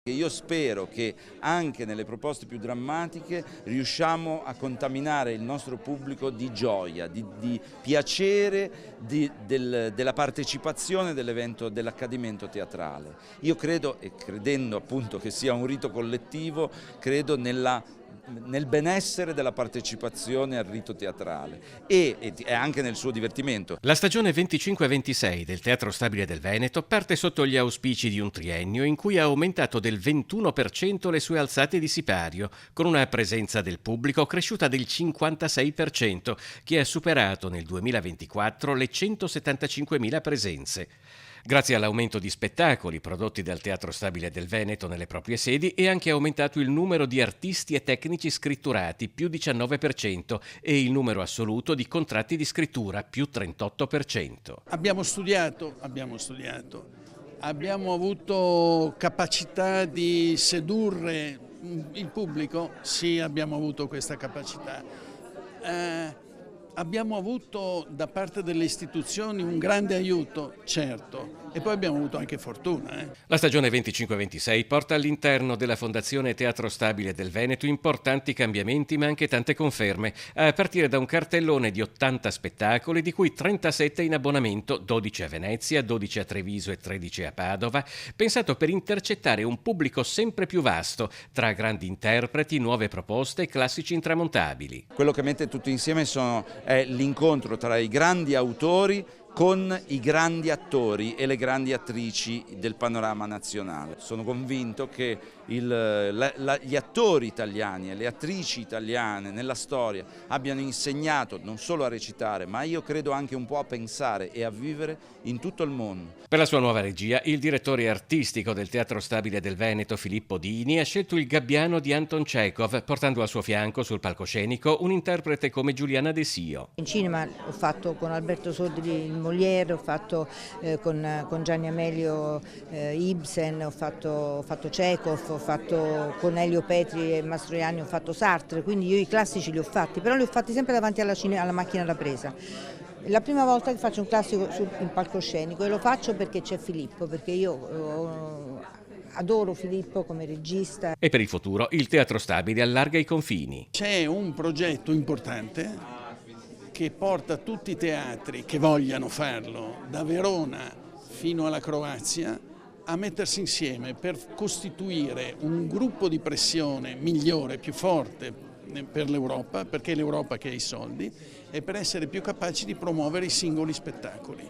Io spero che anche nelle proposte più drammatiche riusciamo a contaminare il nostro pubblico di gioia, di piacere, della partecipazione dell'evento, dell'accadimento teatrale. Io credo, e credendo appunto che sia un rito collettivo, credo nel benessere della partecipazione al rito teatrale e anche nel suo divertimento. La stagione 25-26 del Teatro Stabile del Veneto parte sotto gli auspici di un triennio in cui ha aumentato del 21% le sue alzate di sipario, con una presenza del pubblico cresciuta del 56%, che ha superato nel 2024 le 175.000 presenze. Grazie all'aumento di spettacoli prodotti dal Teatro Stabile del Veneto nelle proprie sedi è anche aumentato il numero di artisti e tecnici scritturati, più 19%, e il numero assoluto di contratti di scrittura, più 38%. Abbiamo studiato, abbiamo avuto capacità di sedurre il pubblico? Sì, abbiamo avuto questa capacità. Abbiamo avuto da parte delle istituzioni un grande aiuto, certo, e poi abbiamo avuto anche fortuna. La stagione 25-26 porta all'interno della Fondazione Teatro Stabile del Veneto importanti cambiamenti ma anche tante conferme, a partire da un cartellone di 80 spettacoli, di cui 37 in abbonamento, 12 a Venezia, 12 a Treviso e 13 a Padova, pensato per intercettare un pubblico sempre più vasto, tra grandi interpreti, nuove proposte e classici intramontabili. Quello che mette tutto insieme è l'incontro tra i grandi autori con i grandi attori e le grandi attrici del panorama nazionale. Sono convinto che gli attori italiani e le attrici italiane nella storia abbiano insegnato non solo a recitare, ma io credo anche un po' a pensare e a vivere in tutto il mondo. Per la sua nuova regia, il direttore artistico del Teatro Stabile del Veneto, Filippo Dini, ha scelto il Gabbiano di Anton Chekhov, portando al suo fianco sul palcoscenico un interprete come Giuliana De Sio. In cinema ho fatto con Alberto Sordi il Molière, ho fatto con Gianni Amelio Ibsen, ho fatto Chekhov, ho fatto con Elio Petri e Mastroianni, ho fatto Sartre, quindi io i classici li ho fatti, però li ho fatti sempre davanti alla macchina da presa. È la prima volta che faccio un classico sul palcoscenico e lo faccio perché c'è Filippo, perché io adoro Filippo come regista. E per il futuro il Teatro Stabile allarga i confini. C'è un progetto importante che porta tutti i teatri che vogliano farlo, da Verona fino alla Croazia, a mettersi insieme per costituire un gruppo di pressione migliore, più forte per l'Europa, perché è l'Europa che ha i soldi, e per essere più capaci di promuovere i singoli spettacoli.